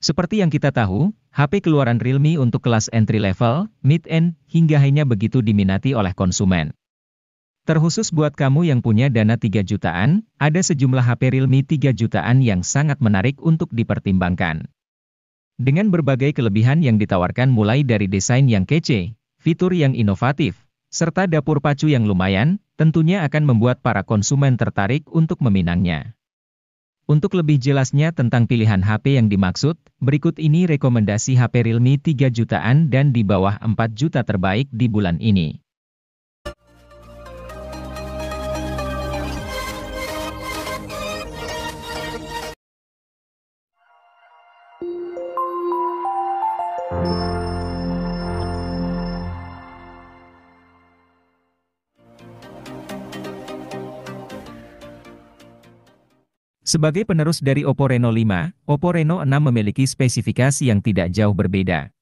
Seperti yang kita tahu, HP keluaran Realme untuk kelas entry level, mid-end, hingga high-nya begitu diminati oleh konsumen. Terkhusus buat kamu yang punya dana 3 jutaan, ada sejumlah HP Realme 3 jutaan yang sangat menarik untuk dipertimbangkan. Dengan berbagai kelebihan yang ditawarkan mulai dari desain yang kece, fitur yang inovatif, serta dapur pacu yang lumayan, tentunya akan membuat para konsumen tertarik untuk meminangnya. Untuk lebih jelasnya tentang pilihan HP yang dimaksud, berikut ini rekomendasi HP Realme 3 jutaan dan di bawah 4 juta terbaik di bulan ini. Sebagai penerus dari Oppo Reno 5, Oppo Reno 6 memiliki spesifikasi yang tidak jauh berbeda.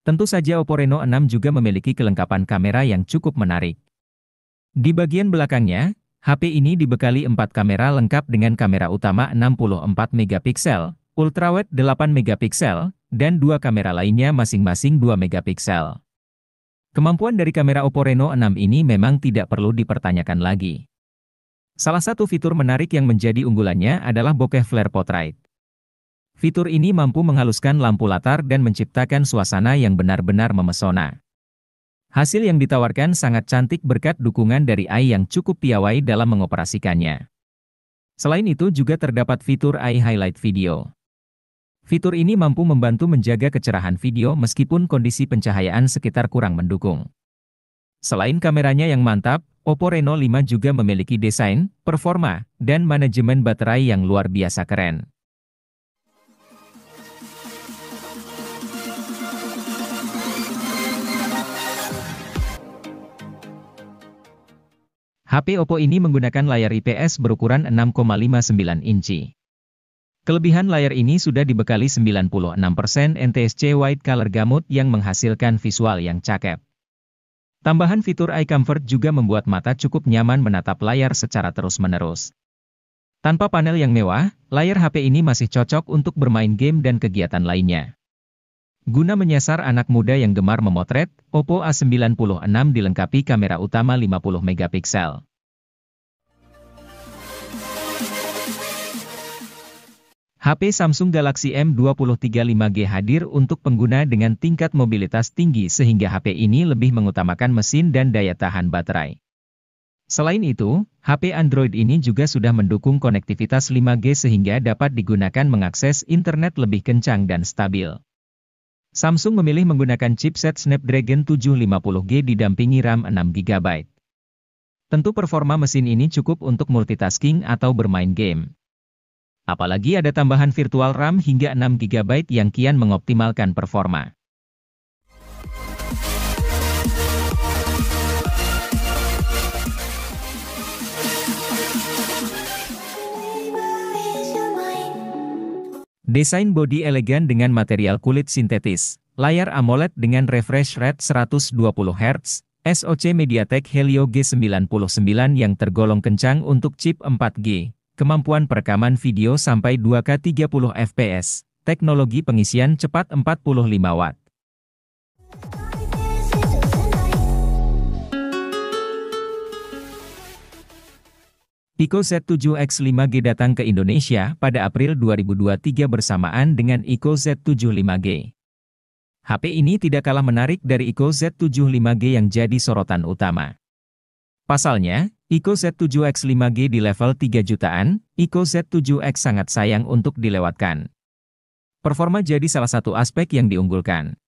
Tentu saja Oppo Reno 6 juga memiliki kelengkapan kamera yang cukup menarik. Di bagian belakangnya, HP ini dibekali 4 kamera lengkap dengan kamera utama 64 megapiksel, ultrawide 8 megapiksel, dan 2 kamera lainnya masing-masing 2 megapiksel. Kemampuan dari kamera Oppo Reno 6 ini memang tidak perlu dipertanyakan lagi. Salah satu fitur menarik yang menjadi unggulannya adalah bokeh flare portrait. Fitur ini mampu menghaluskan lampu latar dan menciptakan suasana yang benar-benar memesona. Hasil yang ditawarkan sangat cantik berkat dukungan dari AI yang cukup piawai dalam mengoperasikannya. Selain itu juga terdapat fitur AI Highlight Video. Fitur ini mampu membantu menjaga kecerahan video meskipun kondisi pencahayaan sekitar kurang mendukung. Selain kameranya yang mantap, Oppo Reno 5 juga memiliki desain, performa, dan manajemen baterai yang luar biasa keren. HP Oppo ini menggunakan layar IPS berukuran 6,59 inci. Kelebihan layar ini sudah dibekali 96% NTSC White Color Gamut yang menghasilkan visual yang cakep. Tambahan fitur Eye Comfort juga membuat mata cukup nyaman menatap layar secara terus-menerus. Tanpa panel yang mewah, layar HP ini masih cocok untuk bermain game dan kegiatan lainnya. Guna menyasar anak muda yang gemar memotret, Oppo A96 dilengkapi kamera utama 50 megapiksel. HP Samsung Galaxy M23 5G hadir untuk pengguna dengan tingkat mobilitas tinggi sehingga HP ini lebih mengutamakan mesin dan daya tahan baterai. Selain itu, HP Android ini juga sudah mendukung konektivitas 5G sehingga dapat digunakan mengakses internet lebih kencang dan stabil. Samsung memilih menggunakan chipset Snapdragon 750G didampingi RAM 6GB. Tentu performa mesin ini cukup untuk multitasking atau bermain game. Apalagi ada tambahan virtual RAM hingga 6GB yang kian mengoptimalkan performa. Desain bodi elegan dengan material kulit sintetis, layar AMOLED dengan refresh rate 120Hz, SoC MediaTek Helio G99 yang tergolong kencang untuk chip 4G. Kemampuan perekaman video sampai 2K 30 fps, teknologi pengisian cepat 45 Watt. Pico Z7X 5G datang ke Indonesia pada April 2023 bersamaan dengan Ico Z7 5G. HP ini tidak kalah menarik dari Ico Z7 5G yang jadi sorotan utama. Pasalnya, Ico Z7X 5G di level 3 jutaan, Ico Z7X sangat sayang untuk dilewatkan. Performa jadi salah satu aspek yang diunggulkan.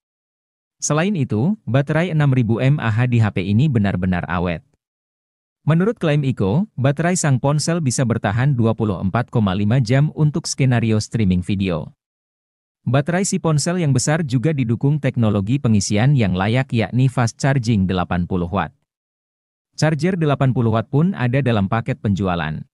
Selain itu, baterai 6000 mAh di HP ini benar-benar awet. Menurut klaim Ico, baterai sang ponsel bisa bertahan 24,5 jam untuk skenario streaming video. Baterai si ponsel yang besar juga didukung teknologi pengisian yang layak yakni fast charging 80 Watt. Charger 80 Watt pun ada dalam paket penjualan.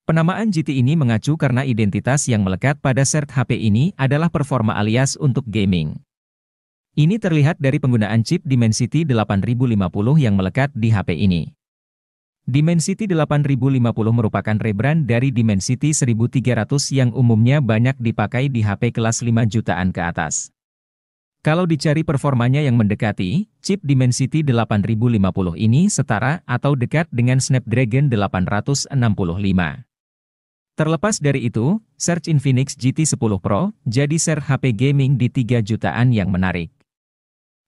Penamaan GT ini mengacu karena identitas yang melekat pada seri HP ini adalah performa alias untuk gaming. Ini terlihat dari penggunaan chip Dimensity 8050 yang melekat di HP ini. Dimensity 8050 merupakan rebrand dari Dimensity 1300 yang umumnya banyak dipakai di HP kelas 5 jutaan ke atas. Kalau dicari performanya yang mendekati, chip Dimensity 8050 ini setara atau dekat dengan Snapdragon 865. Terlepas dari itu, Search Infinix GT10 Pro jadi seri HP gaming di 3 jutaan yang menarik.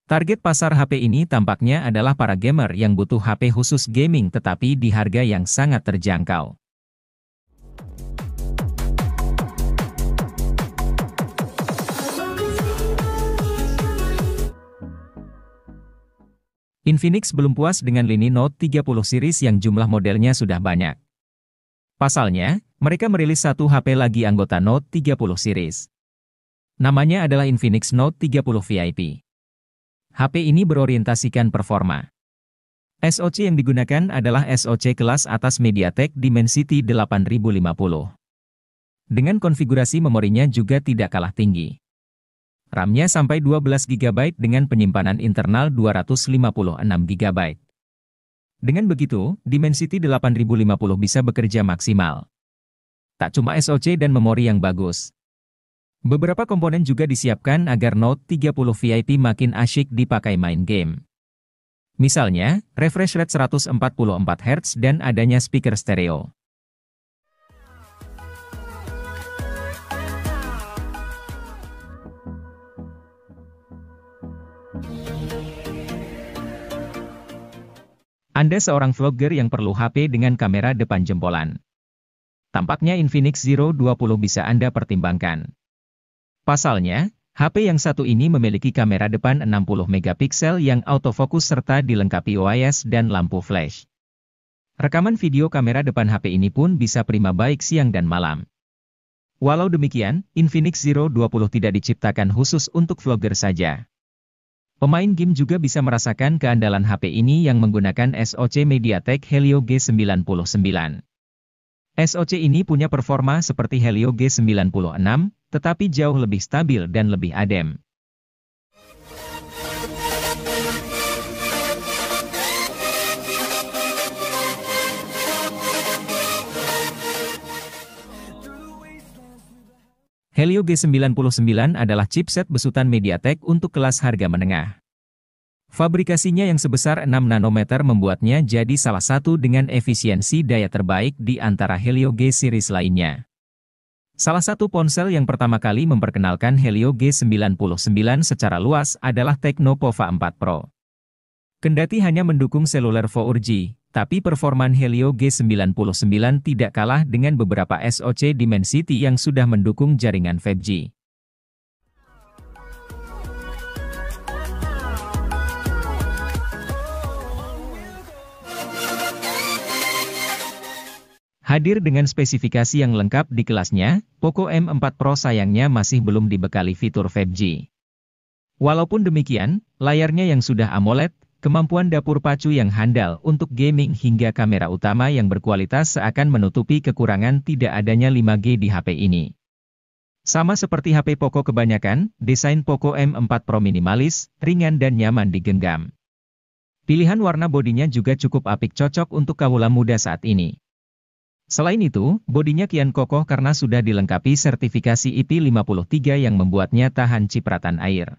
Target pasar HP ini tampaknya adalah para gamer yang butuh HP khusus gaming tetapi di harga yang sangat terjangkau. Infinix belum puas dengan lini Note 30 series yang jumlah modelnya sudah banyak. Pasalnya, mereka merilis satu HP lagi anggota Note 30 series. Namanya adalah Infinix Note 30 VIP. HP ini berorientasikan performa. SoC yang digunakan adalah SoC kelas atas MediaTek Dimensity 8050. Dengan konfigurasi memorinya juga tidak kalah tinggi. RAM-nya sampai 12 GB dengan penyimpanan internal 256 GB. Dengan begitu, Dimensity 8050 bisa bekerja maksimal. Tak cuma SoC dan memori yang bagus. Beberapa komponen juga disiapkan agar Note 30 VIP makin asyik dipakai main game. Misalnya, refresh rate 144 Hz dan adanya speaker stereo. Anda seorang vlogger yang perlu HP dengan kamera depan jempolan. Tampaknya Infinix Zero 20 bisa Anda pertimbangkan. Pasalnya, HP yang satu ini memiliki kamera depan 60 megapiksel yang autofokus serta dilengkapi OIS dan lampu flash. Rekaman video kamera depan HP ini pun bisa prima baik siang dan malam. Walau demikian, Infinix Zero 20 tidak diciptakan khusus untuk vlogger saja. Pemain game juga bisa merasakan keandalan HP ini yang menggunakan SoC MediaTek Helio G99. SoC ini punya performa seperti Helio G96, tetapi jauh lebih stabil dan lebih adem. Helio G99 adalah chipset besutan MediaTek untuk kelas harga menengah. Fabrikasinya yang sebesar 6 nanometer membuatnya jadi salah satu dengan efisiensi daya terbaik di antara Helio G series lainnya. Salah satu ponsel yang pertama kali memperkenalkan Helio G99 secara luas adalah Tecno Pova 4 Pro. Kendati hanya mendukung seluler 4G, tapi performan Helio G99 tidak kalah dengan beberapa SoC Dimensity yang sudah mendukung jaringan 5G. Hadir dengan spesifikasi yang lengkap di kelasnya, Poco M4 Pro sayangnya masih belum dibekali fitur 5G. Walaupun demikian, layarnya yang sudah AMOLED, kemampuan dapur pacu yang handal untuk gaming hingga kamera utama yang berkualitas seakan menutupi kekurangan tidak adanya 5G di HP ini. Sama seperti HP Poco kebanyakan, desain Poco M4 Pro minimalis, ringan dan nyaman digenggam. Pilihan warna bodinya juga cukup apik cocok untuk kaula muda saat ini. Selain itu, bodinya kian kokoh karena sudah dilengkapi sertifikasi IP53 yang membuatnya tahan cipratan air.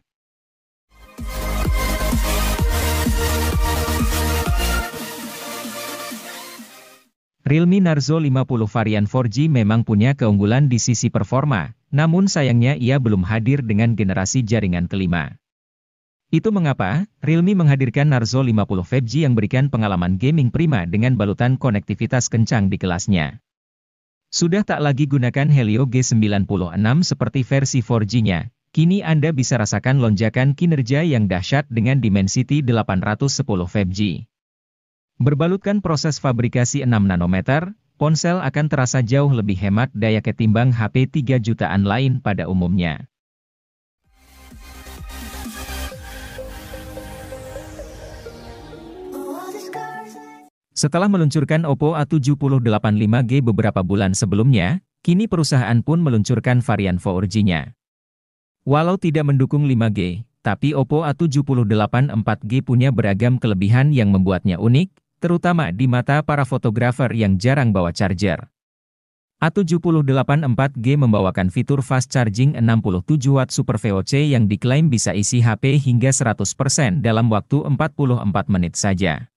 Realme Narzo 50 varian 4G memang punya keunggulan di sisi performa, namun sayangnya ia belum hadir dengan generasi jaringan kelima. Itu mengapa, Realme menghadirkan Narzo 50 5G yang berikan pengalaman gaming prima dengan balutan konektivitas kencang di kelasnya. Sudah tak lagi gunakan Helio G96 seperti versi 4G-nya, kini Anda bisa rasakan lonjakan kinerja yang dahsyat dengan Dimensity 810 5G. Berbalutkan proses fabrikasi 6 nanometer, ponsel akan terasa jauh lebih hemat daya ketimbang HP 3 jutaan lain pada umumnya. Setelah meluncurkan Oppo A7085 5G beberapa bulan sebelumnya, kini perusahaan pun meluncurkan varian 4G-nya. Walau tidak mendukung 5G, tapi Oppo A7085 4G punya beragam kelebihan yang membuatnya unik, terutama di mata para fotografer yang jarang bawa charger. A7085 4G membawakan fitur fast charging 67 Watt Super VOC yang diklaim bisa isi HP hingga 100% dalam waktu 44 menit saja.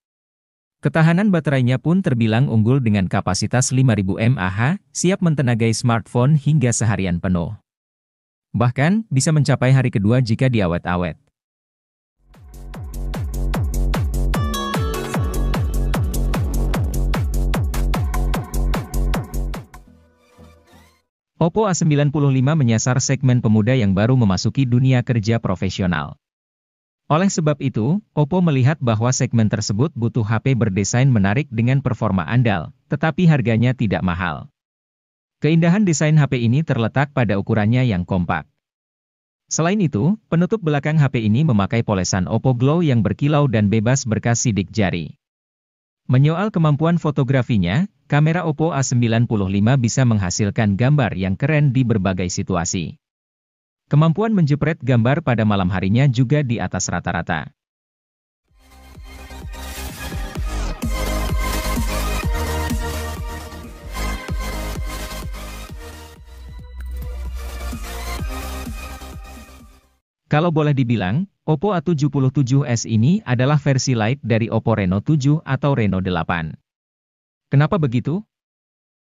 Ketahanan baterainya pun terbilang unggul dengan kapasitas 5000 mAh, siap mentenagai smartphone hingga seharian penuh. Bahkan, bisa mencapai hari kedua jika diawet-awet. Oppo A95 menyasar segmen pemuda yang baru memasuki dunia kerja profesional. Oleh sebab itu, Oppo melihat bahwa segmen tersebut butuh HP berdesain menarik dengan performa andal, tetapi harganya tidak mahal. Keindahan desain HP ini terletak pada ukurannya yang kompak. Selain itu, penutup belakang HP ini memakai polesan Oppo Glow yang berkilau dan bebas berkas sidik jari. Menyoal kemampuan fotografinya, kamera Oppo A95 bisa menghasilkan gambar yang keren di berbagai situasi. Kemampuan menjepret gambar pada malam harinya juga di atas rata-rata. Kalau boleh dibilang, Oppo A77s ini adalah versi light dari Oppo Reno 7 atau Reno 8. Kenapa begitu?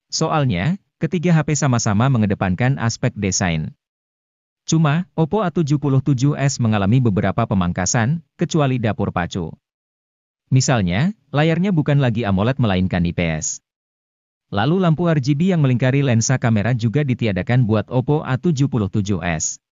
Soalnya, ketiga HP sama-sama mengedepankan aspek desain. Cuma, Oppo A77s mengalami beberapa pemangkasan, kecuali dapur pacu. Misalnya, layarnya bukan lagi AMOLED melainkan IPS. Lalu lampu RGB yang melingkari lensa kamera juga ditiadakan buat Oppo A77s.